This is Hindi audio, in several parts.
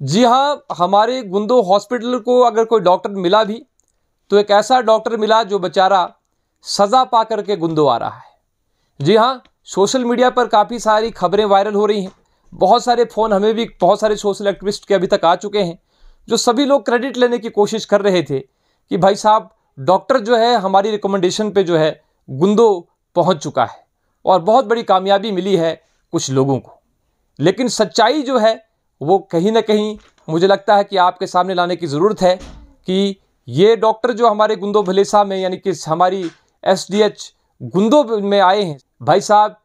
जी हाँ, हमारे गुंदो हॉस्पिटल को अगर कोई डॉक्टर मिला भी तो एक ऐसा डॉक्टर मिला जो बेचारा सज़ा पा करके गुंदो आ रहा है। जी हाँ, सोशल मीडिया पर काफ़ी सारी खबरें वायरल हो रही हैं। बहुत सारे फ़ोन हमें भी बहुत सारे सोशल एक्टिविस्ट के अभी तक आ चुके हैं, जो सभी लोग क्रेडिट लेने की कोशिश कर रहे थे कि भाई साहब डॉक्टर जो है हमारी रिकमेंडेशन पे जो है गुंदो पहुंच चुका है और बहुत बड़ी कामयाबी मिली है कुछ लोगों को। लेकिन सच्चाई जो है वो कहीं ना कहीं मुझे लगता है कि आपके सामने लाने की ज़रूरत है कि ये डॉक्टर जो हमारे गुंदो भलेसा में यानी कि हमारी एसडीएच गुंदो में आए हैं, भाई साहब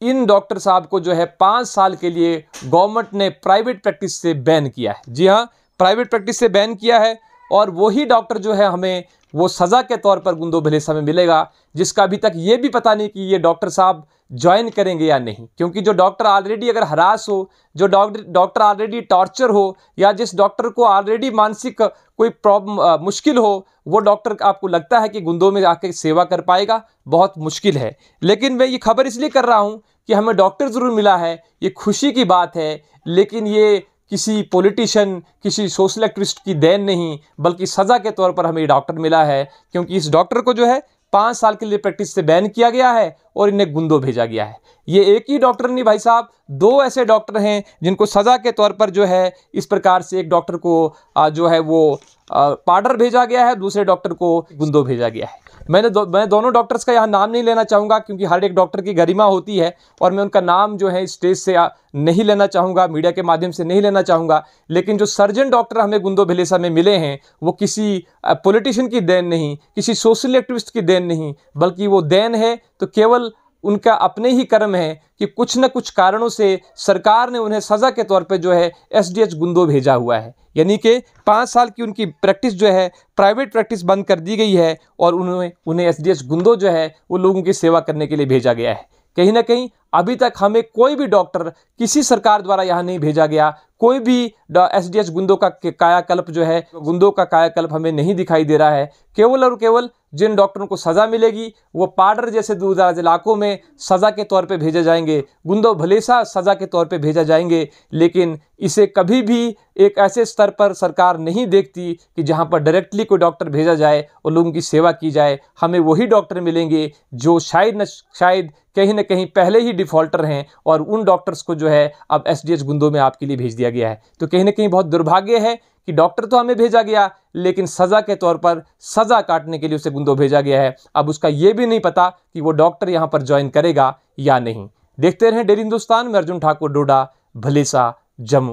इन डॉक्टर साहब को जो है 5 साल के लिए गवर्नमेंट ने प्राइवेट प्रैक्टिस से बैन किया है। जी हाँ, प्राइवेट प्रैक्टिस से बैन किया है और वही डॉक्टर जो है हमें वो सज़ा के तौर पर गुंदो भलेसा में मिलेगा, जिसका अभी तक ये भी पता नहीं कि ये डॉक्टर साहब ज्वाइन करेंगे या नहीं। क्योंकि जो डॉक्टर ऑलरेडी अगर हरास हो, जो डॉक्टर ऑलरेडी टॉर्चर हो, या जिस डॉक्टर को ऑलरेडी मानसिक कोई प्रॉब्लम मुश्किल हो, वो डॉक्टर आपको लगता है कि गुंदो में आके सेवा कर पाएगा? बहुत मुश्किल है। लेकिन मैं ये खबर इसलिए कर रहा हूँ कि हमें डॉक्टर ज़रूर मिला है, ये खुशी की बात है, लेकिन ये किसी पॉलिटिशियन, किसी सोशल एक्टिविस्ट की देन नहीं, बल्कि सज़ा के तौर पर हमें ये डॉक्टर मिला है। क्योंकि इस डॉक्टर को जो है 5 साल के लिए प्रैक्टिस से बैन किया गया है और इन्हें गुंदो भेजा गया है। ये एक ही डॉक्टर नहीं भाई साहब, 2 ऐसे डॉक्टर हैं जिनको सज़ा के तौर पर जो है इस प्रकार से एक डॉक्टर को जो है वो पाउडर भेजा गया है, दूसरे डॉक्टर को गुंदो भेजा गया है। मैं दोनों डॉक्टर्स का यहाँ नाम नहीं लेना चाहूँगा क्योंकि हर एक डॉक्टर की गरिमा होती है और मैं उनका नाम जो है स्टेज से नहीं लेना चाहूँगा, मीडिया के माध्यम से नहीं लेना चाहूँगा। लेकिन जो सर्जन डॉक्टर हमें गुंदो भलेसा में मिले हैं वो किसी पॉलिटिशियन की देन नहीं, किसी सोशल एक्टिविस्ट की देन नहीं, बल्कि वो देन है तो केवल उनका अपने ही कर्म है कि कुछ न कुछ कारणों से सरकार ने उन्हें सज़ा के तौर पे जो है एसडीएच गुंदो भेजा हुआ है। यानी कि 5 साल की उनकी प्रैक्टिस जो है प्राइवेट प्रैक्टिस बंद कर दी गई है और उन्हें एसडीएच गुंदो जो है वो लोगों की सेवा करने के लिए भेजा गया है। कहीं ना कहीं अभी तक हमें कोई भी डॉक्टर किसी सरकार द्वारा यहाँ नहीं भेजा गया, कोई भी एसडीएच गुंदो का कायाकल्प जो है गुंदो का कायाकल्प हमें नहीं दिखाई दे रहा है। केवल और केवल जिन डॉक्टरों को सज़ा मिलेगी वो पाडर जैसे दूरदराज इलाकों में सज़ा के तौर पे भेजे जाएंगे, गुंदो भलेसा सज़ा के तौर पे भेजा जाएंगे। लेकिन इसे कभी भी एक ऐसे स्तर पर सरकार नहीं देखती कि जहाँ पर डायरेक्टली कोई डॉक्टर भेजा जाए और लोगों की सेवा की जाए। हमें वही डॉक्टर मिलेंगे जो शायद कहीं ना कहीं पहले ही डिफ़ॉल्टर हैं और उन डॉक्टर्स को जो है अब एसडीएच गुंदो में आपके लिए भेज दिया गया है। तो कहीं ना कहीं बहुत दुर्भाग्य है कि डॉक्टर तो हमें भेजा गया लेकिन सज़ा के तौर पर सज़ा काटने के लिए उसे गुंदो भेजा गया है। अब उसका ये भी नहीं पता कि वो डॉक्टर यहाँ पर ज्वाइन करेगा या नहीं। देखते रहें डेली हिंदुस्तान में। अर्जुन ठाकुर, डोडा, भलेसा, जम्मू।